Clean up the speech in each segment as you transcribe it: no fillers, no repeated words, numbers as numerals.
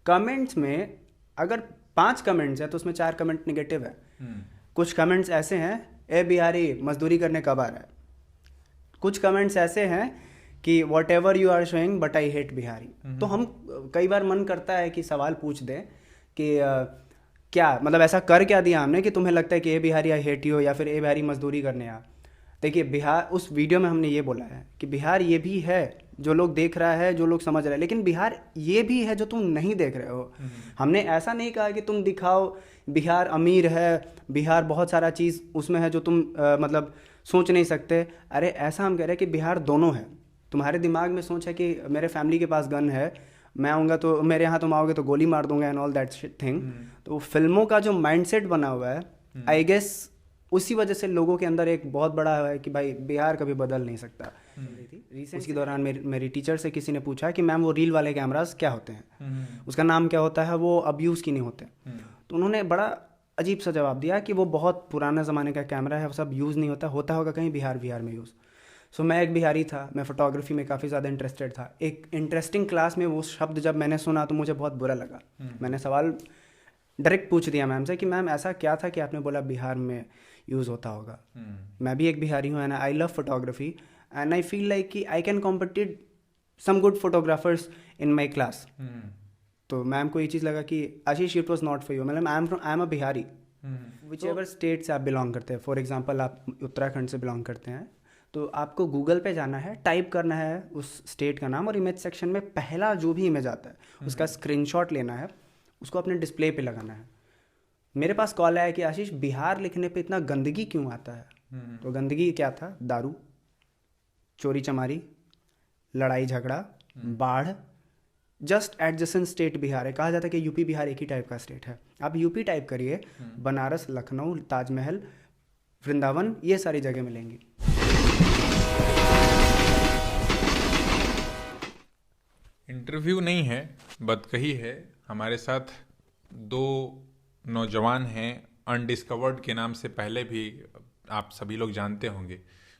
Comments में अगर 5 comments हैं तो उसमें 4 कमेंट निगेटिव है। कुछ कमेंट्स ऐसे हैं, ए बिहारी मजदूरी करने कब आ रहा है। कुछ कमेंट्स ऐसे हैं कि whatever you are showing but I hate Bihari. तो हम कई बार मन करता है कि सवाल पूछ दें कि क्या मतलब ऐसा कर क्या दिया हमने कि तुम्हें लगता है कि ए बिहारी आई हेट यू, या फिर ए बिहारी मजदूरी करने आ। देखिए बिहार, उस वीडियो में हमने ये बोला है कि बिहार ये भी है जो लोग देख रहा है, जो लोग समझ रहे हैं, लेकिन बिहार ये भी है जो तुम नहीं देख रहे हो। हमने ऐसा नहीं कहा कि तुम दिखाओ बिहार अमीर है, बिहार बहुत सारा चीज़ उसमें है जो तुम मतलब सोच नहीं सकते। अरे ऐसा हम कह रहे हैं कि बिहार दोनों है। तुम्हारे दिमाग में सोच है कि मेरे फैमिली के पास गन है, मैं आऊँगा तो मेरे यहाँ तुम आओगे तो गोली मार दूंगा एंड ऑल दैट थिंग। तो फिल्मों का जो माइंडसेट बना हुआ है, आई गेस उसी वजह से लोगों के अंदर एक बहुत बड़ा है कि भाई बिहार कभी बदल नहीं सकता। रिसेंट के दौरान मेरी टीचर से किसी ने पूछा कि मैम वो रील वाले कैमरास क्या होते हैं, उसका नाम क्या होता है, वो अब यूज़ की नहीं होते। तो उन्होंने बड़ा अजीब सा जवाब दिया कि वो बहुत पुराना ज़माने का कैमरा है, वो सब यूज़ नहीं होता होगा कहीं बिहार में यूज़। सो मैं एक बिहारी था, मैं फोटोग्राफी में काफ़ी ज़्यादा इंटरेस्टेड था। एक इंटरेस्टिंग क्लास में वो शब्द जब मैंने सुना तो मुझे बहुत बुरा लगा। मैंने सवाल डायरेक्ट पूछ दिया मैम से कि मैम ऐसा क्या था कि आपने बोला बिहार में यूज़ होता होगा। मैं भी एक बिहारी हूँ and I love photography and I feel like कि I can compete some good photographers in my class. तो मैम को ये चीज़ लगा कि Ashish it was not for you, मतलब I am a Bihari. Whichever state से आप बिलोंग करते हैं, फॉर एग्जाम्पल आप उत्तराखंड से बिलोंग करते हैं, तो आपको गूगल पे जाना है, टाइप करना है उस स्टेट का नाम और इमेज सेक्शन में पहला जो भी इमेज आता है उसका स्क्रीनशॉट लेना है, उसको अपने डिस्प्ले पे लगाना है। मेरे पास कॉल आया कि आशीष बिहार लिखने पे इतना गंदगी क्यों आता है। तो गंदगी क्या था, दारू, चोरी चमारी, लड़ाई झगड़ा, बाढ़। जस्ट एडजेसेंट स्टेट बिहार है, कहा जाता है कि यूपी बिहार एक ही टाइप का स्टेट है। आप यूपी टाइप करिए, बनारस, लखनऊ, ताजमहल, वृंदावन, ये सारी जगह मिलेंगी। इंटरव्यू नहीं है, बदकही है। हमारे साथ 2 नौजवान हैं, अनडिस्कवर्ड के नाम से पहले भी आप सभी लोग जानते होंगे।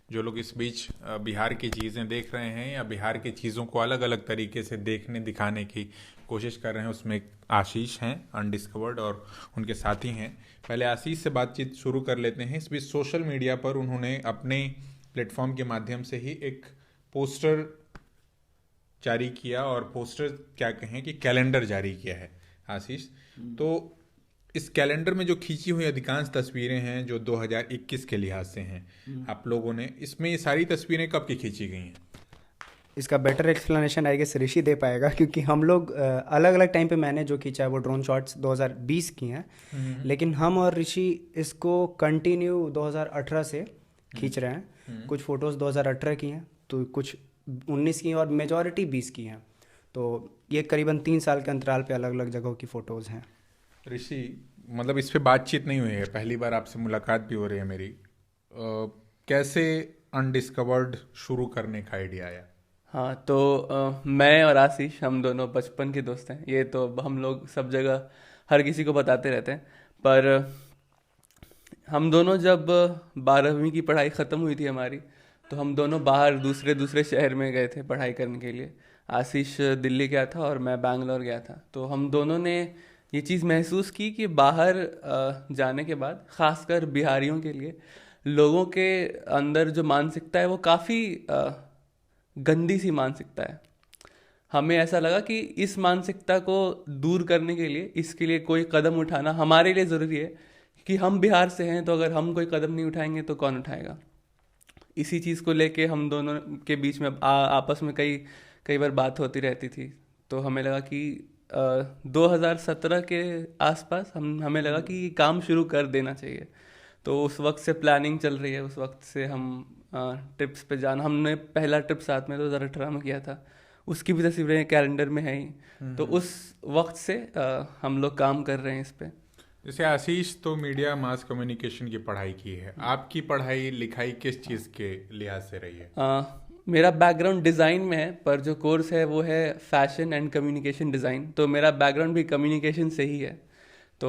जो लोग इस बीच बिहार की चीज़ें देख रहे हैं या बिहार की चीज़ों को अलग अलग तरीके से देखने दिखाने की कोशिश कर रहे हैं, उसमें एक आशीष हैं अनडिस्कवर्ड और उनके साथी हैं। पहले आशीष से बातचीत शुरू कर लेते हैं। इस बीच सोशल मीडिया पर उन्होंने अपने प्लेटफॉर्म के माध्यम से ही एक पोस्टर जारी किया, और पोस्टर क्या कहें कि कैलेंडर जारी किया है आशीष। तो इस कैलेंडर में जो खींची हुई अधिकांश तस्वीरें हैं जो 2021 के लिहाज से हैं आप लोगों ने, इसमें ये सारी तस्वीरें कब की खींची गई हैं? इसका बेटर एक्सप्लेनेशन आई गेस ऋषि दे पाएगा, क्योंकि हम लोग अलग अलग टाइम पे मैंने जो खींचा है वो ड्रोन शॉट्स 2020 की हैं, लेकिन हम और ऋषि इसको कंटिन्यू 2018 से खींच रहे हैं। कुछ फ़ोटोज़ 2018 की हैं, तो कुछ 19 की हैं और मेजॉरिटी 20 की हैं। तो ये करीबन 3 साल के अंतराल पे अलग अलग जगहों की फ़ोटोज़ हैं। ऋषि, मतलब इस पे बातचीत नहीं हुई है, पहली बार आपसे मुलाकात भी हो रही है मेरी। कैसे अनडिस्कवर्ड शुरू करने का आइडिया आया? हाँ, तो मैं और आशीष हम दोनों बचपन के दोस्त हैं। ये तो हम लोग सब जगह हर किसी को बताते रहते हैं। पर हम दोनों जब 12वीं की पढ़ाई ख़त्म हुई थी हमारी, तो हम दोनों बाहर दूसरे शहर में गए थे पढ़ाई करने के लिए। आशीष दिल्ली गया था और मैं बैंगलोर गया था। तो हम दोनों ने ये चीज़ महसूस की कि बाहर जाने के बाद, ख़ासकर बिहारियों के लिए, लोगों के अंदर जो मानसिकता है वो काफ़ी गंदी सी मानसिकता है। हमें ऐसा लगा कि इस मानसिकता को दूर करने के लिए, इसके लिए कोई कदम उठाना हमारे लिए ज़रूरी है कि हम बिहार से हैं, तो अगर हम कोई कदम नहीं उठाएंगे तो कौन उठाएगा। इसी चीज़ को लेके हम दोनों के बीच में आपस में कई बार बात होती रहती थी। तो हमें लगा कि 2017 के आसपास हमें लगा कि ये काम शुरू कर देना चाहिए। तो उस वक्त से प्लानिंग चल रही है। उस वक्त से हम ट्रिप्स पे जाना, हमने पहला ट्रिप साथ में 2018 में किया था, उसकी भी तस्वीरें कैलेंडर में है ही। तो उस वक्त से हम लोग काम कर रहे हैं इस पे। जैसे आशीष तो मीडिया मास कम्युनिकेशन की पढ़ाई की है, आपकी पढ़ाई लिखाई किस चीज़ के लिहाज से रही है? मेरा बैकग्राउंड डिज़ाइन में है, पर जो कोर्स है वो है फैशन एंड कम्युनिकेशन डिज़ाइन। तो मेरा बैकग्राउंड भी कम्युनिकेशन से ही है। तो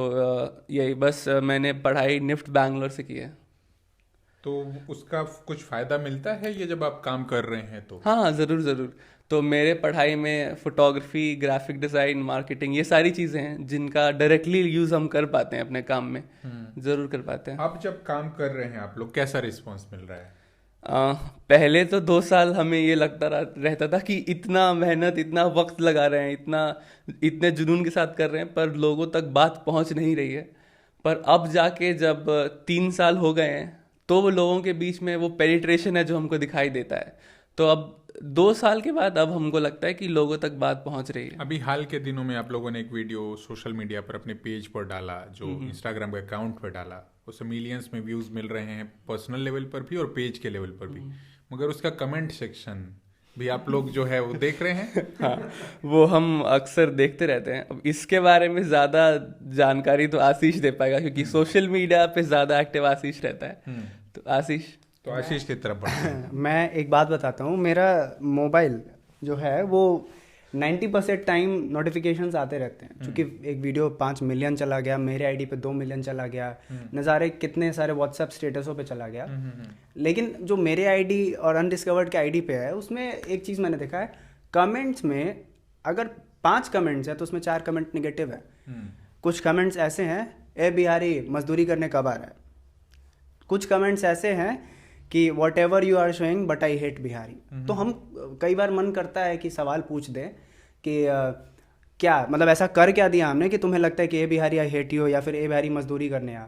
यही बस मैंने पढ़ाई निफ्ट बैंगलोर से की है। तो उसका कुछ फ़ायदा मिलता है ये जब आप काम कर रहे हैं तो? हाँ, ज़रूर। तो मेरे पढ़ाई में फोटोग्राफी, ग्राफिक डिज़ाइन, मार्केटिंग, ये सारी चीज़ें हैं जिनका डायरेक्टली यूज़ हम कर पाते हैं अपने काम में, ज़रूर कर पाते हैं। अब जब काम कर रहे हैं आप लोग, कैसा रिस्पॉन्स मिल रहा है? पहले तो 2 साल हमें ये लगता रहता था कि इतना मेहनत, इतना वक्त लगा रहे हैं, इतने जुनून के साथ कर रहे हैं, पर लोगों तक बात पहुंच नहीं रही है। पर अब जाके जब 3 साल हो गए हैं तो वो लोगों के बीच में वो पेनिट्रेशन है जो हमको दिखाई देता है। तो अब 2 साल के बाद अब हमको लगता है कि लोगों तक बात पहुंच रही है। अभी हाल के दिनों में आप लोगों ने एक वीडियो सोशल मीडिया पर अपने पेज पर डाला, जो इंस्टाग्राम के अकाउंट पर डाला, उससे मिलियंस में व्यूज मिल रहे हैं, पर्सनल लेवल पर भी और पेज के लेवल पर भी। मगर उसका कमेंट सेक्शन भी आप लोग जो है वो देख रहे हैं? हाँ, वो हम अक्सर देखते रहते हैं। अब इसके बारे में ज़्यादा जानकारी तो आशीष दे पाएगा, क्योंकि सोशल मीडिया पे ज़्यादा एक्टिव आशीष रहता है। तो आशीष की तरफ बढ़ते हैं। मैं एक बात बताता हूँ, मेरा मोबाइल जो है वो 90% टाइम नोटिफिकेशंस आते रहते हैं, क्योंकि एक वीडियो 5 मिलियन चला गया, मेरे आईडी पे 2 मिलियन चला गया, नज़ारे कितने सारे व्हाट्सएप स्टेटसों पे चला गया। लेकिन जो मेरे आईडी और अनडिस्कवर्ड के आईडी पे है, उसमें एक चीज़ मैंने देखा है, कमेंट्स में अगर 5 कमेंट्स है तो उसमें 4 कमेंट निगेटिव है। कुछ कमेंट्स ऐसे हैं, ए बिहारी मजदूरी करने कब आ रहा है। कुछ कमेंट्स ऐसे हैं कि whatever you are showing but I hate Bihari. तो हम कई बार मन करता है कि सवाल पूछ दें कि क्या मतलब ऐसा कर क्या दिया हमने कि तुम्हें लगता है कि ए बिहारी आई हेट यू, या फिर ए बिहारी मजदूरी करने आ।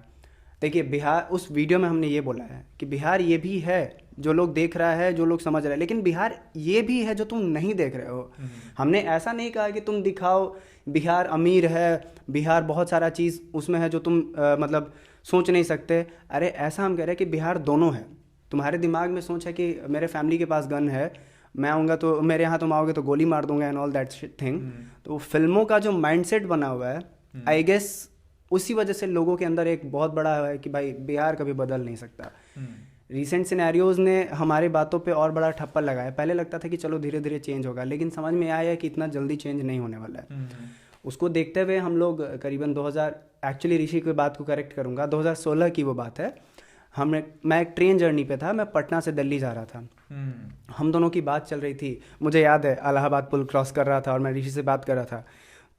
देखिए, बिहार, उस वीडियो में हमने ये बोला है कि बिहार ये भी है जो लोग देख रहा है, जो लोग समझ रहे हैं, लेकिन बिहार ये भी है जो तुम नहीं देख रहे हो। हमने ऐसा नहीं कहा कि तुम दिखाओ बिहार अमीर है, बिहार बहुत सारा चीज़ उसमें है जो तुम मतलब सोच नहीं सकते। अरे ऐसा हम कह रहे हैं कि बिहार दोनों है। तुम्हारे दिमाग में सोच है कि मेरे फैमिली के पास गन है, मैं आऊँगा तो मेरे यहाँ तुम आओगे तो गोली मार दूंगा एंड ऑल दैट थिंग। तो फिल्मों का जो माइंडसेट बना हुआ है, आई गेस उसी वजह से लोगों के अंदर एक बहुत बड़ा है कि भाई बिहार कभी बदल नहीं सकता। रीसेंट सिनेरियोज ने हमारे बातों पे और बड़ा ठप्पा लगाया। पहले लगता था कि चलो धीरे धीरे चेंज होगा, लेकिन समझ में आया कि इतना जल्दी चेंज नहीं होने वाला है। उसको देखते हुए हम लोग करीबन 2000, एक्चुअली ऋषि की बात को करेक्ट करूँगा, 2016 की वो बात है। मैं एक ट्रेन जर्नी पे था, मैं पटना से दिल्ली जा रहा था। हम दोनों की बात चल रही थी, मुझे याद है इलाहाबाद पुल क्रॉस कर रहा था और मैं ऋषि से बात कर रहा था।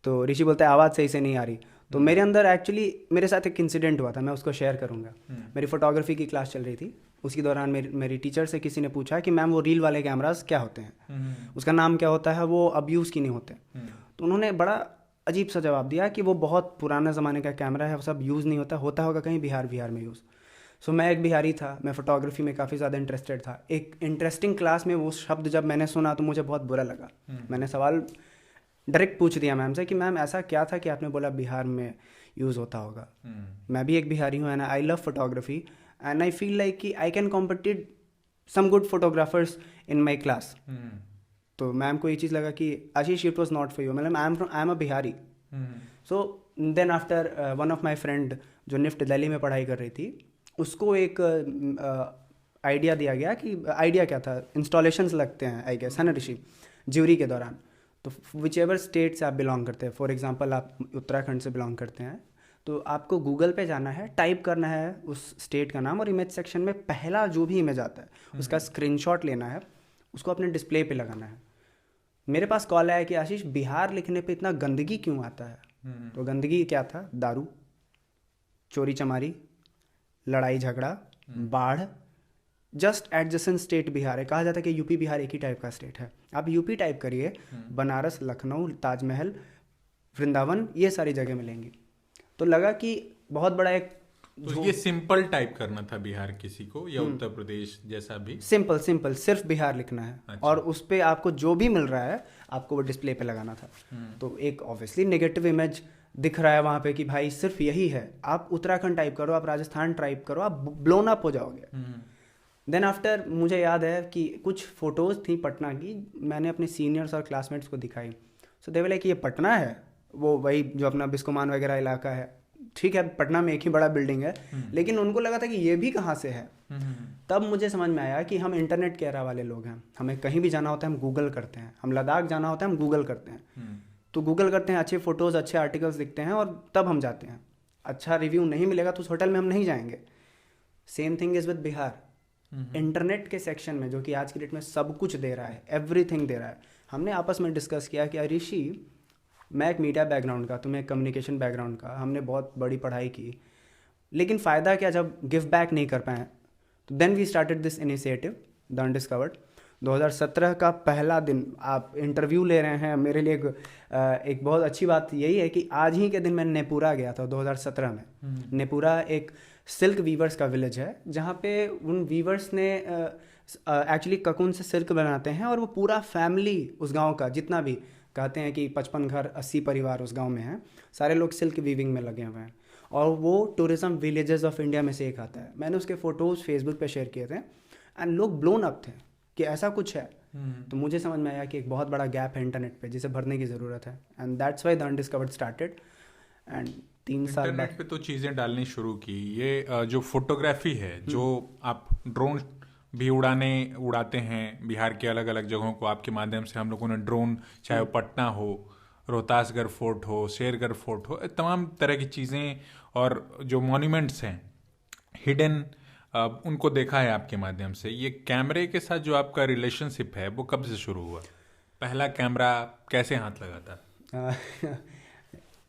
तो ऋषि बोलता है आवाज़ सही से नहीं आ रही। तो मेरे अंदर एक्चुअली मेरे साथ एक इंसिडेंट हुआ था, मैं उसको शेयर करूँगा। मेरी फोटोग्राफी की क्लास चल रही थी, उसके दौरान मेरी टीचर से किसी ने पूछा कि मैम वो रील वाले कैमरास क्या होते हैं, उसका नाम क्या होता है, वो अब यूज़ की नहीं होते। तो उन्होंने बड़ा अजीब सा जवाब दिया कि वो बहुत पुराना ज़माने का कैमरा है, वो सब यूज़ नहीं होता होगा कहीं बिहार में यूज़। सो मैं एक बिहारी था, मैं फ़ोटोग्राफी में काफ़ी ज़्यादा इंटरेस्टेड था। एक इंटरेस्टिंग क्लास में वो शब्द जब मैंने सुना तो मुझे बहुत बुरा लगा। मैंने सवाल डायरेक्ट पूछ दिया मैम से कि मैम ऐसा क्या था कि आपने बोला बिहार में यूज़ होता होगा। मैं भी एक बिहारी हूँ and I love photography and I feel like कि I can compete some good photographers in my class. तो मैम को ये चीज़ लगा कि Ashish it was not for you, मतलब I am a Bihari. So then after one of my friend जो निफ्ट दिल्ली में पढ़ाई कर रही थी, उसको एक आइडिया दिया गया कि आइडिया क्या था, इंस्टॉलेशंस लगते हैं आई गेस है ना ऋषि, ज्यूरी के दौरान। तो विच एवर स्टेट से आप बिलोंग करते हैं, फॉर एग्जांपल आप उत्तराखंड से बिलोंग करते हैं, तो आपको गूगल पे जाना है, टाइप करना है उस स्टेट का नाम और इमेज सेक्शन में पहला जो भी इमेज आता है उसका स्क्रीनशॉट लेना है, उसको अपने डिस्प्ले पे लगाना है। मेरे पास कॉल आया कि आशीष बिहार लिखने पे इतना गंदगी क्यों आता है। तो गंदगी क्या था, दारू, चोरी चमारी, लड़ाई झगड़ा, बाढ़, जस्ट एडजेसेंट स्टेट बिहार है। कहा जाता है कि यूपी बिहार एक ही टाइप का स्टेट है। आप यूपी टाइप करिए, बनारस, लखनऊ, ताजमहल, वृंदावन, ये सारी जगह मिलेंगी। तो लगा कि बहुत बड़ा एक तो ये सिंपल टाइप करना था बिहार किसी को, या उत्तर प्रदेश जैसा भी सिंपल सिर्फ बिहार लिखना है। अच्छा। और उस पर आपको जो भी मिल रहा है आपको वो डिस्प्ले पे लगाना था। तो एक ऑब्वियसली नेगेटिव इमेज दिख रहा है वहाँ पे कि भाई सिर्फ यही है। आप उत्तराखंड टाइप करो, आप राजस्थान टाइप करो, आप ब्लोन अप हो जाओगे। देन आफ्टर मुझे याद है कि कुछ फोटोज़ थी पटना की, मैंने अपने सीनियर्स और क्लासमेट्स को दिखाई। सो दे बोले कि ये पटना है, वो वही जो अपना बिस्कोमान वगैरह इलाका है। ठीक है, पटना में एक ही बड़ा बिल्डिंग है, लेकिन उनको लगा था कि ये भी कहाँ से है। तब मुझे समझ में आया कि हम इंटरनेट के एरा वाले लोग हैं। हमें कहीं भी जाना होता है हम गूगल करते हैं, हम लद्दाख जाना होता है हम गूगल करते हैं। तो गूगल करते हैं, अच्छे फोटोज़, अच्छे आर्टिकल्स दिखते हैं और तब हम जाते हैं। अच्छा रिव्यू नहीं मिलेगा तो उस होटल में हम नहीं जाएंगे। Same thing is with Bihar. Internet के सेक्शन में जो कि आज की डेट में सब कुछ दे रहा है, एवरीथिंग दे रहा है, हमने आपस में डिस्कस किया कि ऋषि, मैं एक मीडिया बैकग्राउंड का, तुम्हें कम्युनिकेशन बैकग्राउंड का, हमने बहुत बड़ी पढ़ाई की, लेकिन फ़ायदा क्या जब गिव बैक नहीं कर पाए। तो then we started this initiative the undiscovered. 2017 का पहला दिन, आप इंटरव्यू ले रहे हैं, मेरे लिए एक बहुत अच्छी बात यही है कि आज ही के दिन मैं नेपुरा गया था 2017 में। नेपुरा एक सिल्क वीवर्स का विलेज है जहाँ पे उन वीवर्स ने एक्चुअली ककून से सिल्क बनाते हैं, और वो पूरा फैमिली उस गांव का, जितना भी कहते हैं कि 55 घर 80 परिवार उस गांव में हैं, सारे लोग सिल्क वीविंग में लगे हुए हैं, और वो टूरिज्म विलेजेस ऑफ इंडिया में से एक आता है। मैंने उसके फ़ोटोज़ फेसबुक पे शेयर किए थे एंड लोग ब्लोन अप थे कि ऐसा कुछ है। तो मुझे समझ में आया कि एक बहुत बड़ा गैप है इंटरनेट पे जिसे भरने की ज़रूरत है, and that's why the undiscovered started. And 3 साल इंटरनेट पे तो चीज़ें डालनी शुरू की। ये जो फोटोग्राफी है, जो आप ड्रोन भी उड़ाते हैं बिहार के अलग अलग जगहों को, आपके माध्यम से हम लोगों ने ड्रोन, चाहे वो पटना हो, रोहतासगढ़ फोर्ट हो, शेरगढ़ फोर्ट हो, तमाम तरह की चीज़ें और जो मॉन्यूमेंट्स हैं हिडन, उनको देखा है आपके माध्यम से। ये कैमरे के साथ जो आपका रिलेशनशिप है वो कब से शुरू हुआ? पहला कैमरा कैसे हाथ लगा था?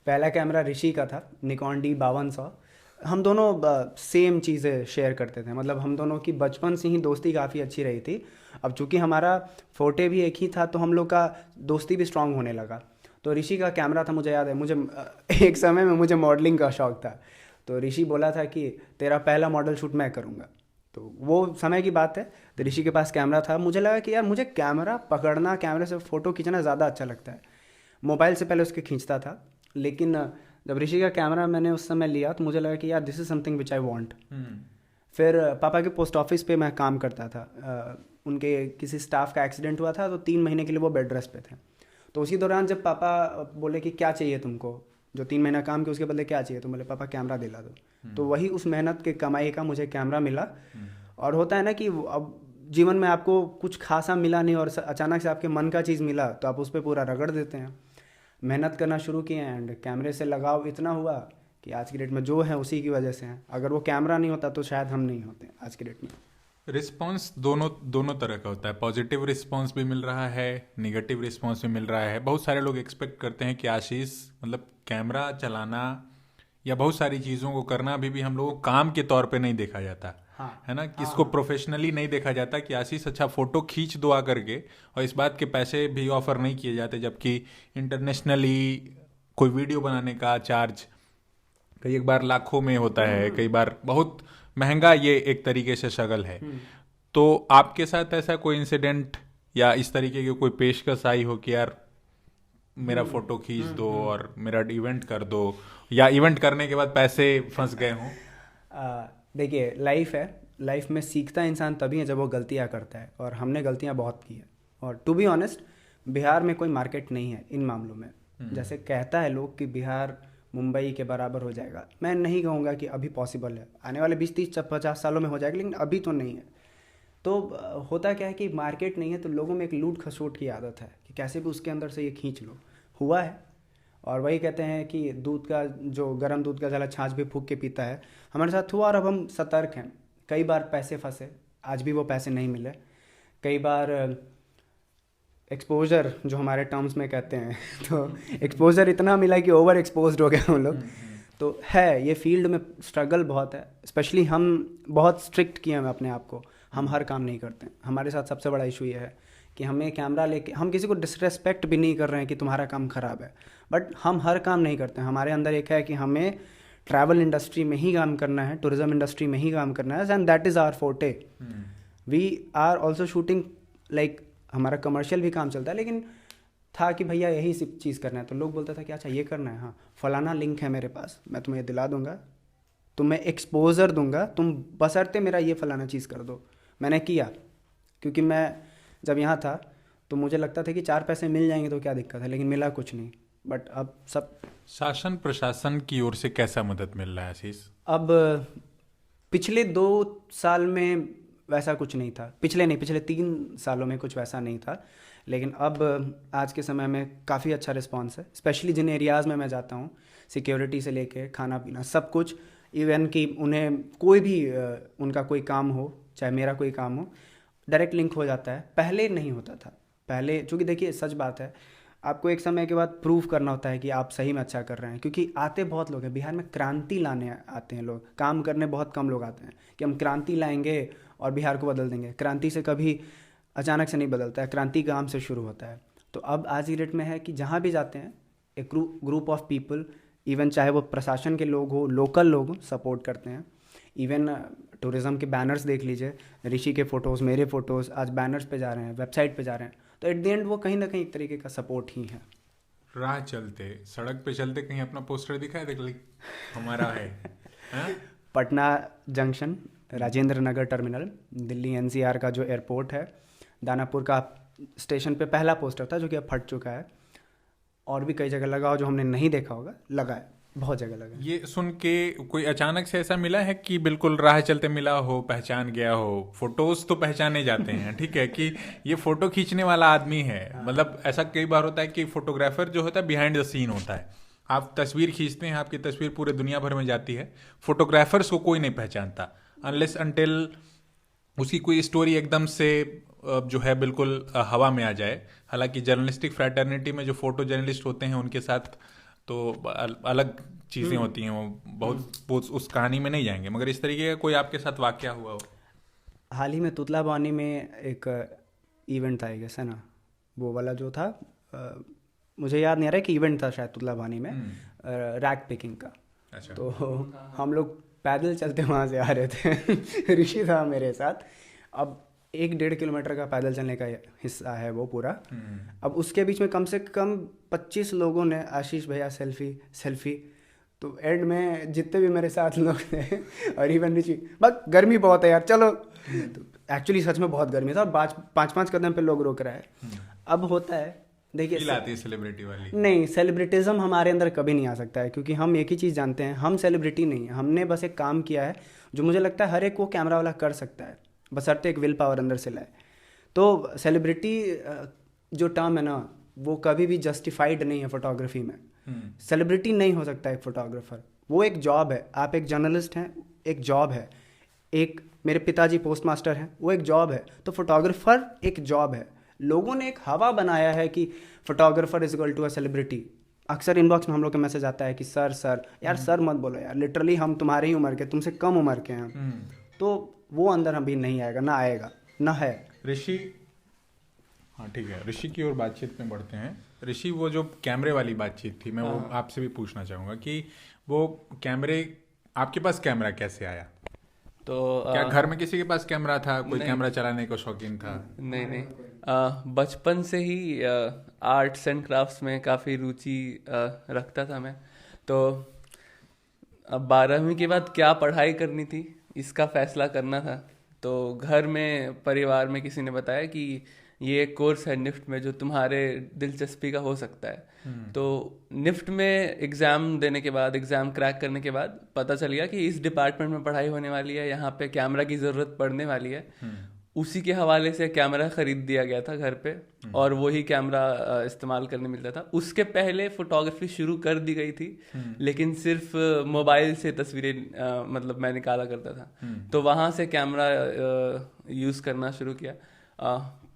पहला कैमरा ऋषि का था, निकॉन D5200। हम दोनों सेम चीज़ें शेयर करते थे, मतलब हम दोनों की बचपन से ही दोस्ती काफ़ी अच्छी रही थी। अब चूंकि हमारा फोटे भी एक ही था तो हम लोग का दोस्ती भी स्ट्रांग होने लगा। तो ऋषि का कैमरा था, मुझे याद है, मुझे एक समय में मुझे मॉडलिंग का शौक़ था, तो ऋषि बोला था कि तेरा पहला मॉडल शूट मैं करूँगा। तो वो समय की बात है, तो ऋषि के पास कैमरा था। मुझे लगा कि यार मुझे कैमरा पकड़ना, कैमरे से फ़ोटो खींचना ज़्यादा अच्छा लगता है। मोबाइल से पहले उसके खींचता था, लेकिन जब ऋषि का कैमरा मैंने उस समय लिया तो मुझे लगा कि यार this is something which I want. फिर पापा के पोस्ट ऑफिस पे मैं काम करता था, उनके किसी स्टाफ का एक्सीडेंट हुआ था, तो 3 महीने के लिए वो बेड रेस्ट पे थे। तो उसी दौरान जब पापा बोले कि क्या चाहिए तुमको, जो 3 महीना काम किया उसके बदले क्या चाहिए, तो बोले पापा कैमरा दिला दो। तो वही उस मेहनत के कमाई का मुझे कैमरा मिला। और होता है ना कि अब जीवन में आपको कुछ खासा मिला नहीं और अचानक से आपके मन का चीज़ मिला तो आप उस पर पूरा रगड़ देते हैं। मेहनत करना शुरू किए एंड कैमरे से लगाव इतना हुआ कि आज की डेट में जो है उसी की वजह से है। अगर वो कैमरा नहीं होता तो शायद हम नहीं होते आज की डेट में। रिस्पांस दोनों तरह का होता है। पॉजिटिव रिस्पांस भी मिल रहा है, नेगेटिव रिस्पांस भी मिल रहा है। बहुत सारे लोग एक्सपेक्ट करते हैं कि आशीष मतलब कैमरा चलाना या बहुत सारी चीज़ों को करना अभी भी हम लोगों को काम के तौर पे नहीं देखा जाता। हाँ, है ना, कि इसको प्रोफेशनली नहीं देखा जाता कि आशीष अच्छा फोटो खींच दो आकर के, और इस बात के पैसे भी ऑफर नहीं किए जाते। जबकि इंटरनेशनली कोई वीडियो बनाने का चार्ज कई एक बार लाखों में होता है, कई बार बहुत महंगा, ये एक तरीके से शगल है। तो आपके साथ ऐसा कोई इंसिडेंट या इस तरीके की कोई पेशकश आई हो कि यार मेरा फोटो खींच दो और मेरा इवेंट कर दो, या इवेंट करने के बाद पैसे फंस गए हों? देखिए, लाइफ है, लाइफ में सीखता इंसान तभी है जब वो गलतियाँ करता है, और हमने गलतियाँ बहुत की है। और टू बी ऑनेस्ट, बिहार में कोई मार्केट नहीं है इन मामलों में। जैसे कहता है लोग कि बिहार मुंबई के बराबर हो जाएगा, मैं नहीं कहूँगा कि अभी पॉसिबल है। आने वाले 20, 30, 50 सालों में हो जाएगा, लेकिन अभी तो नहीं है। तो होता क्या है कि मार्केट नहीं है तो लोगों में एक लूट खसोट की आदत है कि कैसे भी उसके अंदर से ये खींच लो। हुआ है, और वही कहते हैं कि दूध का जो गर्म दूध का जला छाछ भी फूंक के पीता है। हमारे साथ हुआ, और अब हम सतर्क हैं। कई बार पैसे फंसे, आज भी वो पैसे नहीं मिले। कई बार एक्सपोजर, जो हमारे टर्म्स में कहते हैं, तो एक्सपोजर इतना मिला कि ओवर एक्सपोज्ड हो गए हम लोग। तो है, ये फील्ड में स्ट्रगल बहुत है। स्पेशली हम बहुत स्ट्रिक्ट किए हैं अपने आप को, हम हर काम नहीं करते। हमारे साथ सबसे बड़ा इशू ये है कि हमें कैमरा लेके, हम किसी को डिसरेस्पेक्ट भी नहीं कर रहे हैं कि तुम्हारा काम खराब है, बट हम हर काम नहीं करते। हमारे अंदर एक है कि हमें ट्रैवल इंडस्ट्री में ही काम करना है, टूरिज्म इंडस्ट्री में ही काम करना है, and that is our forte. We are also shooting, like हमारा कमर्शियल भी काम चलता है, लेकिन था कि भैया यही सब चीज़ करना है। तो लोग बोलता था कि अच्छा ये करना है, हाँ फलाना लिंक है मेरे पास, मैं तुम्हें ये दिला दूंगा, तुम्हें एक्सपोजर दूंगा, तुम बशर्ते मेरा ये फलाना चीज़ कर दो। मैंने किया, क्योंकि मैं जब यहाँ था तो मुझे लगता था कि 4 पैसे मिल जाएंगे तो क्या दिक्कत है, लेकिन मिला कुछ नहीं। बट अब सब शासन प्रशासन की ओर से कैसा मदद मिल रहा है आशीष? अब पिछले 2 साल में वैसा कुछ नहीं था, पिछले 3 सालों में कुछ वैसा नहीं था, लेकिन अब आज के समय में काफ़ी अच्छा रिस्पांस है। स्पेशली जिन एरियाज़ में मैं जाता हूँ, सिक्योरिटी से लेके खाना पीना सब कुछ, इवन कि उन्हें कोई भी उनका कोई काम हो, चाहे मेरा कोई काम हो, डायरेक्ट लिंक हो जाता है। पहले नहीं होता था, पहले, चूँकि देखिए सच बात है, आपको एक समय के बाद प्रूव करना होता है कि आप सही में अच्छा कर रहे हैं, क्योंकि आते बहुत लोग हैं बिहार में, क्रांति लाने आते हैं लोग, काम करने बहुत कम लोग आते हैं कि हम क्रांति लाएंगे और बिहार को बदल देंगे। क्रांति से कभी अचानक से नहीं बदलता है, क्रांति काम से शुरू होता है। तो अब आज की डेट में है कि जहाँ भी जाते हैं एक ग्रुप ऑफ पीपल, इवन चाहे वो प्रशासन के लोग हो, लोकल लोग हो, सपोर्ट करते हैं। इवन टूरिज़्म के बैनर्स देख लीजिए, ऋषि के फ़ोटोज़, मेरे फ़ोटोज़ आज बैनर्स पे जा रहे हैं, वेबसाइट पे जा रहे हैं। तो एट द एंड वो कहीं ना कहीं एक तरीके का सपोर्ट ही है। राह चलते, सड़क पे चलते कहीं अपना पोस्टर दिखाए देख ली हमारा है हाँ? Patna junction, Rajendra Nagar terminal, Delhi NCR का जो एयरपोर्ट है, दानापुर का स्टेशन पे पहला पोस्टर था जो कि अब फट चुका है। और भी कई जगह लगा हो जो हमने नहीं देखा होगा, लगा है, बहुत जगह लगा है। ये सुन के कोई अचानक से ऐसा मिला है कि बिल्कुल राह चलते मिला हो, पहचान गया हो? फोटोज तो पहचाने जाते हैं, ठीक है, कि ये फोटो खींचने वाला आदमी है। मतलब ऐसा कई बार होता है कि फोटोग्राफर जो होता है बिहाइंड द सीन होता है। आप तस्वीर खींचते हैं, आपकी तस्वीर पूरे दुनिया भर में जाती है, फोटोग्राफर्स को कोई नहीं पहचानता अनलेस अनटिल उसकी कोई स्टोरी एकदम से जो है बिल्कुल हवा में आ जाए। हालांकि जर्नलिस्टिक फ्रैटर्निटी में जो फोटो जर्नलिस्ट होते हैं उनके साथ तो अलग चीज़ें होती हैं, वो बहुत उस कहानी में नहीं जाएंगे। मगर इस तरीके का कोई आपके साथ वाकया हुआ हो? हाल ही में तुतला बानी में एक इवेंट था, आई है ना, वो वाला जो था, मुझे याद नहीं आ रहा है कि इवेंट था शायद तुतला बानी में, रैक पिकिंग का। अच्छा। तो हम लोग पैदल चलते वहाँ से आ रहे थे ऋषि था मेरे साथ। अब 1-1.5 किलोमीटर का पैदल चलने का हिस्सा है वो पूरा। अब उसके बीच में कम से कम 25 लोगों ने आशीष भैया सेल्फी। तो एंड में जितने भी मेरे साथ लोग थे और इवन ऋषि, बस गर्मी बहुत है यार चलो। तो एक्चुअली सच में बहुत गर्मी था और 5-5 कदम पे लोग रोक रहा है। अब होता है, देखिए सेलिब्रिटी वाली नहीं, सेलिब्रिटिज्म हमारे अंदर कभी नहीं आ सकता है, क्योंकि हम एक ही चीज़ जानते हैं, हम सेलिब्रिटी नहीं हैं। हमने बस एक काम किया है जो मुझे लगता है हर एक वो कैमरा वाला कर सकता है, बशर्ते एक विल पावर अंदर से लाए। तो सेलिब्रिटी जो टर्म है ना, वो कभी भी जस्टिफाइड नहीं है फोटोग्राफी में। सेलिब्रिटी नहीं हो सकता एक फोटोग्राफर, वो एक जॉब है। आप एक जर्नलिस्ट हैं, एक जॉब है। एक मेरे पिताजी पोस्ट मास्टर हैं, वो एक जॉब है। तो फोटोग्राफर एक जॉब है। लोगों ने एक हवा बनाया है कि photographer is equal to a celebrity. अक्सर इनबॉक्स में हम लोग के मैसेज आता है कि सर यार सर मत बोलो यार, लिटरली हम तुम्हारे ही उम्र के, तुमसे कम उम्र के हैं। तो वो अंदर अभी नहीं आएगा, ना आएगा, ना है। ऋषि, हाँ ठीक है, ऋषि की ओर बातचीत में बढ़ते हैं। ऋषि, वो जो कैमरे वाली बातचीत थी, मैं वो आपसे भी पूछना चाहूँगा कि वो कैमरे, आपके पास कैमरा कैसे आया? तो क्या घर में किसी के पास कैमरा था? कोई कैमरा चलाने का शौकीन था? नहीं, बचपन से ही आर्ट्स एंड क्राफ्ट्स में काफ़ी रुचि रखता था मैं। तो अब 12वीं के बाद क्या पढ़ाई करनी थी इसका फैसला करना था। तो घर में, परिवार में किसी ने बताया कि ये एक कोर्स है निफ्ट में जो तुम्हारे दिलचस्पी का हो सकता है। तो निफ्ट में एग्ज़ाम देने के बाद, एग्ज़ाम क्रैक करने के बाद पता चल गया कि इस डिपार्टमेंट में पढ़ाई होने वाली है, यहाँ पे कैमरा की ज़रूरत पड़ने वाली है। उसी के हवाले से कैमरा ख़रीद दिया गया था घर पे, और वही कैमरा इस्तेमाल करने मिलता था। उसके पहले फ़ोटोग्राफी शुरू कर दी गई थी, लेकिन सिर्फ मोबाइल से तस्वीरें मतलब मैं निकाला करता था। तो वहाँ से कैमरा यूज़ करना शुरू किया।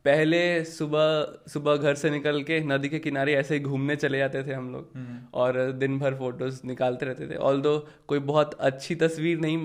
पहले सुबह घर से निकल के नदी के किनारे ऐसे ही घूमने चले जाते थे हम लोग, और दिन भर फोटोज निकालते रहते थे। ऑल्दो कोई बहुत अच्छी तस्वीर नहीं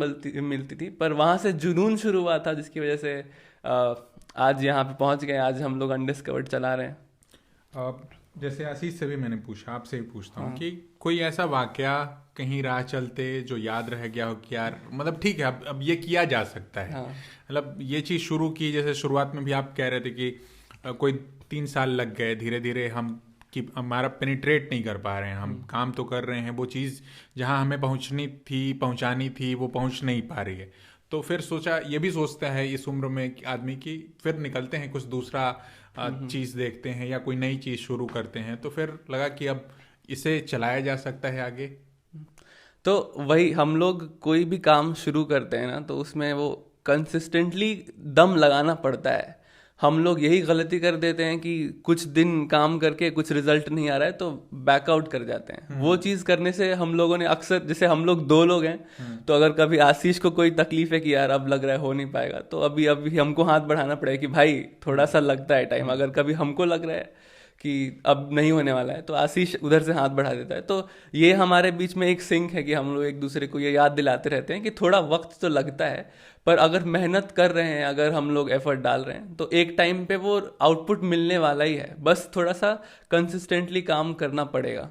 मिलती थी, पर वहाँ से जुनून शुरू हुआ था, जिसकी वजह से आज यहाँ पे पहुँच गए। आज हम लोग अनडिस्कवर्ड चला रहे हैं। जैसे आशीष से भी मैंने पूछा, आपसे भी पूछता हूँ कि कोई ऐसा वाकया कहीं राह चलते जो याद रह गया हो कि यार, मतलब ठीक है अब ये किया जा सकता है, मतलब ये चीज़ शुरू की। जैसे शुरुआत में भी आप कह रहे थे कि कोई 3 साल लग गए, धीरे धीरे हम कि हमारा पेनिट्रेट नहीं कर पा रहे हैं, हम काम तो कर रहे हैं, वो चीज़ जहाँ हमें पहुँचानी थी वो पहुँच नहीं पा रही है। तो फिर सोचा, ये भी सोचता है इस उम्र में आदमी की, फिर निकलते हैं कुछ दूसरा चीज़ देखते हैं या कोई नई चीज़ शुरू करते हैं। तो फिर लगा कि अब इसे चलाया जा सकता है आगे। तो वही, हम लोग कोई भी काम शुरू करते हैं ना, तो उसमें वो कंसिस्टेंटली दम लगाना पड़ता है। हम लोग यही गलती कर देते हैं कि कुछ दिन काम करके कुछ रिजल्ट नहीं आ रहा है तो बैकआउट कर जाते हैं। वो चीज़ करने से हम लोगों ने अक्सर, जैसे हम लोग 2 लोग हैं तो अगर कभी आशीष को कोई तकलीफ है कि यार अब लग रहा है हो नहीं पाएगा, तो अभी अभी हमको हाथ बढ़ाना पड़ेगा कि भाई थोड़ा सा लगता है टाइम। अगर कभी हमको लग रहा है कि अब नहीं होने वाला है तो आशीष उधर से हाथ बढ़ा देता है। तो ये हमारे बीच में एक सिंक है कि हम लोग एक दूसरे को ये याद दिलाते रहते हैं कि थोड़ा वक्त तो लगता है, पर अगर मेहनत कर रहे हैं, अगर हम लोग एफर्ट डाल रहे हैं तो एक टाइम पे वो आउटपुट मिलने वाला ही है। बस थोड़ा सा कंसिस्टेंटली काम करना पड़ेगा।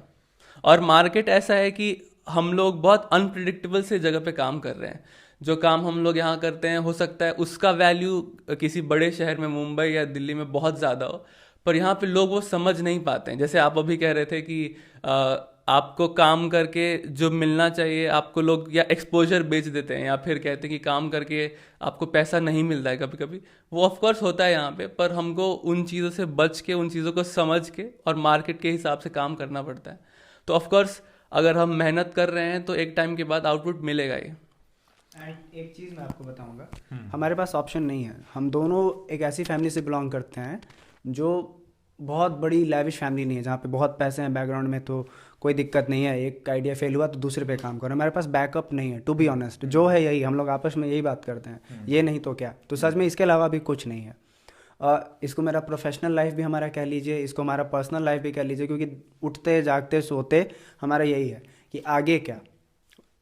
और मार्केट ऐसा है कि हम लोग बहुत अनप्रिडिक्टेबल से जगह पे काम कर रहे हैं। जो काम हम लोग यहाँ करते हैं हो सकता है उसका वैल्यू किसी बड़े शहर में, मुंबई या दिल्ली में बहुत ज़्यादा हो, पर यहाँ पे लोग वो समझ नहीं पाते हैं। जैसे आप अभी कह रहे थे कि आपको काम करके जो मिलना चाहिए आपको लोग या एक्सपोजर बेच देते हैं, या फिर कहते हैं कि काम करके आपको पैसा नहीं मिलता है कभी कभी। वो ऑफकोर्स होता है यहाँ पे, पर हमको उन चीज़ों से बच के, उन चीज़ों को समझ के और मार्केट के हिसाब से काम करना पड़ता है। तो ऑफकोर्स अगर हम मेहनत कर रहे हैं तो एक टाइम के बाद आउटपुट मिलेगा ही। एंड एक चीज़ मैं आपको बताऊंगा, हमारे पास ऑप्शन नहीं है। हम दोनों एक ऐसी फैमिली से बिलोंग करते हैं जो बहुत बड़ी लैविश फैमिली नहीं है, जहाँ पे बहुत पैसे हैं बैकग्राउंड में, तो कोई दिक्कत नहीं है। एक आइडिया फेल हुआ तो दूसरे पे काम करो। हमारे पास बैकअप नहीं है, टू बी ऑनेस्ट। जो है यही, हम लोग आपस में यही बात करते हैं, ये नहीं तो क्या। तो सच में इसके अलावा भी कुछ नहीं है। इसको मेरा प्रोफेशनल लाइफ भी हमारा कह लीजिए, इसको हमारा पर्सनल लाइफ भी कह लीजिए, क्योंकि उठते जागते सोते हमारा यही है कि आगे क्या,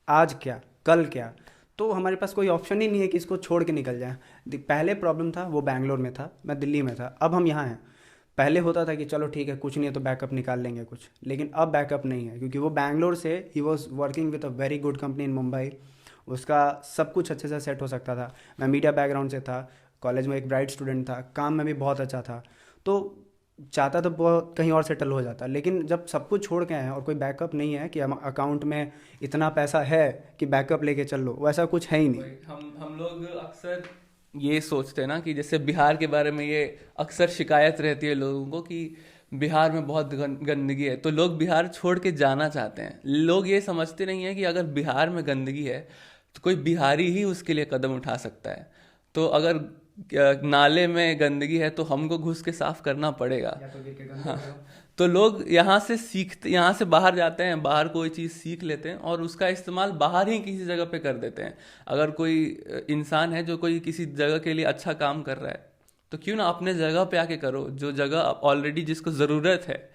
आज क्या, कल क्या। तो हमारे पास कोई ऑप्शन ही नहीं है कि इसको छोड़ के निकल जाए। पहले प्रॉब्लम था वो बैंगलोर में था, मैं दिल्ली में था, अब हम यहाँ हैं। पहले होता था कि चलो ठीक है कुछ नहीं है तो बैकअप निकाल लेंगे कुछ, लेकिन अब बैकअप नहीं है, क्योंकि वो बैंगलोर से he was working with a very good company इन मुंबई। उसका सब कुछ अच्छे से सेट हो सकता था। मैं मीडिया बैकग्राउंड से था, कॉलेज में एक ब्राइट स्टूडेंट था, काम में भी बहुत अच्छा था, तो चाहता तो बहुत कहीं और सेटल हो जाता। लेकिन जब सब कुछ छोड़ के आए हैं और कोई बैकअप नहीं है कि हम अकाउंट में इतना पैसा है कि बैकअप लेके चल लो, वैसा कुछ है ही नहीं। हम लोग अक्सर ये सोचते हैं ना कि जैसे बिहार के बारे में ये अक्सर शिकायत रहती है लोगों को कि बिहार में बहुत गंदगी है, तो लोग बिहार छोड़ के जाना चाहते हैं। लोग ये समझते नहीं है कि अगर बिहार में गंदगी है तो कोई बिहारी ही उसके लिए कदम उठा सकता है। तो अगर नाले में गंदगी है तो हमको घुस के साफ करना पड़ेगा। हाँ, तो लोग यहाँ से बाहर जाते हैं, बाहर कोई चीज़ सीख लेते हैं और उसका इस्तेमाल बाहर ही किसी जगह पे कर देते हैं। अगर कोई इंसान है जो कोई किसी जगह के लिए अच्छा काम कर रहा है तो क्यों ना अपने जगह पे आके करो, जो जगह ऑलरेडी जिसको ज़रूरत है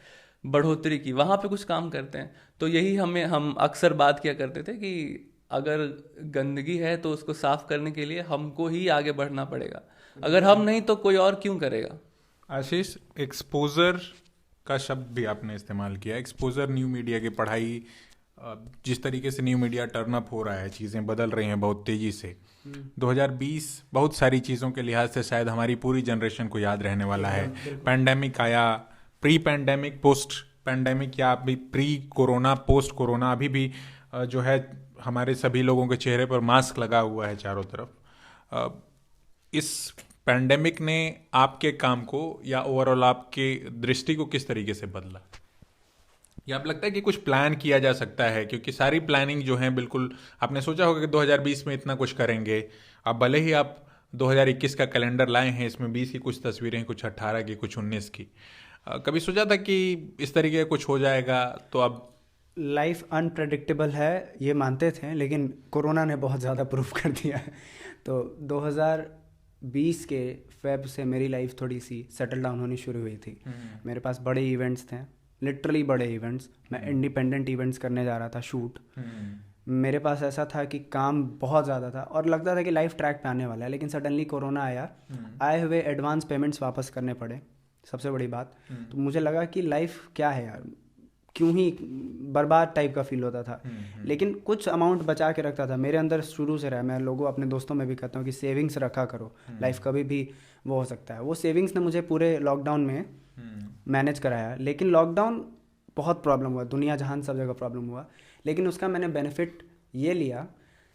बढ़ोतरी की, वहाँ पे कुछ काम करते हैं। तो यही हम अक्सर बात किया करते थे कि अगर गंदगी है तो उसको साफ करने के लिए हमको ही आगे बढ़ना पड़ेगा। अगर हम नहीं तो कोई और क्यों करेगा। आशीष, एक्सपोजर का शब्द भी आपने इस्तेमाल किया। एक्सपोजर, न्यू मीडिया की पढ़ाई, जिस तरीके से न्यू मीडिया टर्न अप हो रहा है, चीज़ें बदल रही हैं बहुत तेज़ी से। 2020 बहुत सारी चीज़ों के लिहाज से शायद हमारी पूरी जनरेशन को याद रहने वाला है। पैंडेमिक आया, प्री पैंडेमिक, पोस्ट पैंडेमिक, या अभी प्री कोरोना, पोस्ट कोरोना, अभी भी जो है हमारे सभी लोगों के चेहरे पर मास्क लगा हुआ है चारों तरफ। इस पैंडेमिक ने आपके काम को या ओवरऑल आपके दृष्टि को किस तरीके से बदला? या आप लगता है कि कुछ प्लान किया जा सकता है? क्योंकि सारी प्लानिंग जो है, बिल्कुल आपने सोचा होगा कि 2020 में इतना कुछ करेंगे। अब भले ही आप 2021 का कैलेंडर लाए हैं, इसमें 20 की कुछ तस्वीरें, कुछ 18 की, कुछ 19 की, कभी सोचा था कि इस तरीके का कुछ हो जाएगा? तो अब लाइफ अनप्रेडिक्टेबल है ये मानते थे, लेकिन कोरोना ने बहुत ज़्यादा प्रूफ कर दिया है। तो 2020 के फेब से मेरी लाइफ थोड़ी सी सेटल डाउन होनी शुरू हुई थी। मेरे पास बड़े इवेंट्स थे, लिटरली बड़े इवेंट्स। मैं इंडिपेंडेंट इवेंट्स करने जा रहा था, शूट। मेरे पास ऐसा था कि काम बहुत ज़्यादा था और लगता था कि लाइफ ट्रैक पे आने वाला है, लेकिन सडनली कोरोना आया। आए हुए एडवांस पेमेंट्स वापस करने पड़े, सबसे बड़ी बात। तो मुझे लगा कि लाइफ क्या है यार, क्यों ही बर्बाद टाइप का फील होता था। लेकिन कुछ अमाउंट बचा के रखता था। मेरे अंदर शुरू से रहा, मैं लोगों अपने दोस्तों में भी कहता हूँ कि सेविंग्स रखा करो, लाइफ कभी भी वो हो सकता है। वो सेविंग्स ने मुझे पूरे लॉकडाउन में मैनेज कराया। लेकिन लॉकडाउन बहुत प्रॉब्लम हुआ, दुनिया जहान सब जगह प्रॉब्लम हुआ, लेकिन उसका मैंने बेनिफिट ये लिया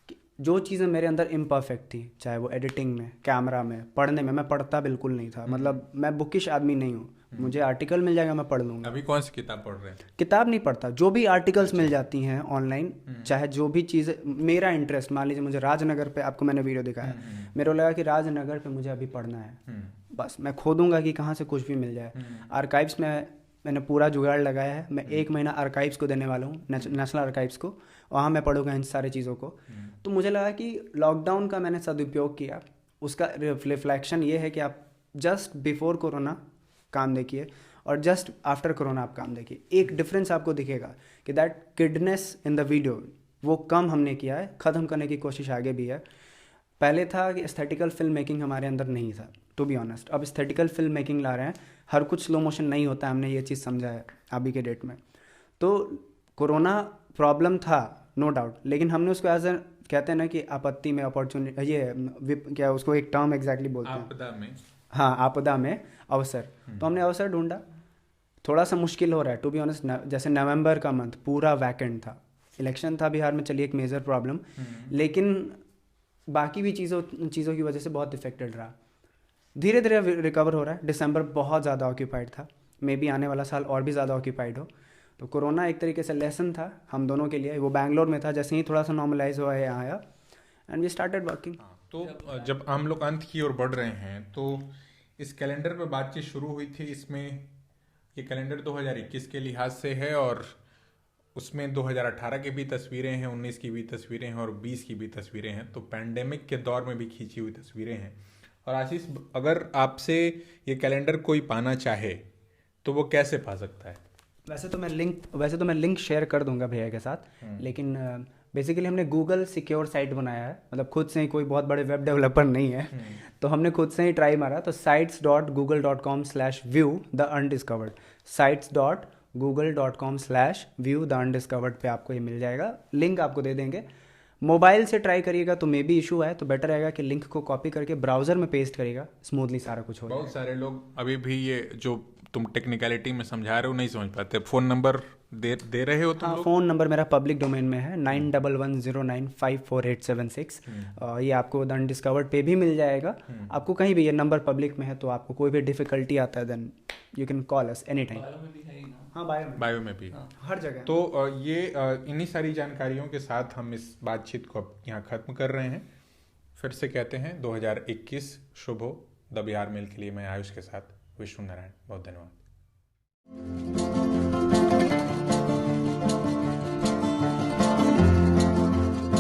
कि जो चीज़ें मेरे अंदर इम्परफेक्ट थी, चाहे वो एडिटिंग में, कैमरा में, पढ़ने में, मैं पढ़ता बिल्कुल नहीं था। मतलब मैं बुकिश आदमी नहीं हूँ, मुझे आर्टिकल मिल जाएगा, मैं पढ़ लूँगा। अभी कौन सी किताब पढ़ रहे हैं? किताब नहीं पढ़ता, जो भी आर्टिकल्स मिल जाती हैं ऑनलाइन, चाहे जो भी चीज़ मेरा इंटरेस्ट, मान लीजिए मुझे राजनगर पे, आपको मैंने वीडियो दिखाया, मेरे को लगा कि राजनगर पे मुझे अभी पढ़ना है, बस मैं खोदूंगा कि कहाँ से कुछ भी मिल जाए। आर्काइव्स में मैंने पूरा जुगाड़ लगाया है, मैं 1 महीना आर्काइव्स को देने वाला हूँ, नेशनल आर्काइव्स को, वहाँ मैं पढ़ूंगा इन सारी चीज़ों को। तो मुझे लगा कि लॉकडाउन का मैंने सदुपयोग किया, उसका रिफ्लेक्शन ये है कि आप जस्ट बिफोर कोरोना काम देखिए और जस्ट आफ्टर कोरोना आप काम देखिए, एक डिफरेंस आपको दिखेगा कि दैट किडनेस इन द वीडियो वो कम हमने किया है, ख़त्म करने की कोशिश आगे भी है। पहले था कि एस्थेटिकल फिल्म मेकिंग हमारे अंदर नहीं था, टू बी ऑनेस्ट, अब एस्थेटिकल फिल्म मेकिंग ला रहे हैं, हर कुछ स्लो मोशन नहीं होता है, हमने ये चीज़ समझा है अभी के डेट में। तो कोरोना प्रॉब्लम था नो डाउट, लेकिन हमने उसको एज ए, कहते हैं ना कि आपत्ति में अपॉर्चुनिटी, ये क्या उसको एक टर्म एग्जैक्टली बोलते हैं, आपदा में, हाँ आपदा में अवसर। तो हमने अवसर ढूंढा, थोड़ा सा मुश्किल हो रहा है टू बी ऑनेस्ट, जैसे नवंबर का मंथ पूरा वैकेंट था, इलेक्शन था बिहार में, चलिए एक मेजर प्रॉब्लम, लेकिन बाकी भी चीज़ों की वजह से बहुत इफेक्टेड रहा। धीरे धीरे रिकवर हो रहा है, दिसंबर बहुत ज़्यादा ऑक्यूपाइड था, मे बी आने वाला साल और भी ज़्यादा ऑक्यूपाइड हो। तो कोरोना एक तरीके से लेसन था हम दोनों के लिए, वो बैंगलोर में था, जैसे ही थोड़ा सा नॉर्मलाइज हुआ है यहाँ आया एंड वी स्टार्टेड वर्किंग। तो जब हम लोग अंत की ओर बढ़ रहे हैं तो इस कैलेंडर पर बातचीत शुरू हुई थी, इसमें ये कैलेंडर 2021 के लिहाज से है और उसमें 2018 की भी तस्वीरें हैं, 19 की भी तस्वीरें हैं और 20 की भी तस्वीरें हैं, तो पैंडेमिक के दौर में भी खींची हुई तस्वीरें हैं। और आशीष, अगर आपसे ये कैलेंडर कोई पाना चाहे तो वो कैसे पा सकता है? वैसे तो मैं लिंक शेयर कर दूंगा भैया के साथ, लेकिन बेसिकली हमने गूगल सिक्योर साइट बनाया है, मतलब खुद से ही, कोई बहुत बड़े वेब डेवलपर नहीं है, तो हमने खुद से ही ट्राई मारा, तो sites.google.com/view the undiscovered, sites.google.com/view the undiscovered पे आपको ये मिल जाएगा, लिंक आपको दे देंगे। मोबाइल से ट्राई करिएगा तो मे बी इशू है, तो बेटर रहेगा कि लिंक को कॉपी करके ब्राउजर में पेस्ट करिएगा, स्मूथली सारा कुछ हो जाएगा। बहुत सारे लोग अभी भी ये जो तुम टेक्निकलिटी में समझा रहे हो नहीं समझ पाते। फ़ोन नंबर दे रहे हो तुम हाँ, लोग? फ़ोन नंबर मेरा पब्लिक डोमेन में है 9110954876। ये आपको द अनडिस्कवर्ड पे भी मिल जाएगा, आपको कहीं भी, ये नंबर पब्लिक में है, तो आपको कोई भी डिफिकल्टी आता है then you can call us any time. हाँ, बायो में भी हर जगह। तो ये इन्हीं सारी जानकारियों के साथ हम इस बातचीत को अब यहाँ ख़त्म कर रहे हैं। फिर से कहते हैं 2021 शुभ हो। द बिहार मेल के लिए मैं आयुष के साथ विष्णु नारायण, बहुत धन्यवाद।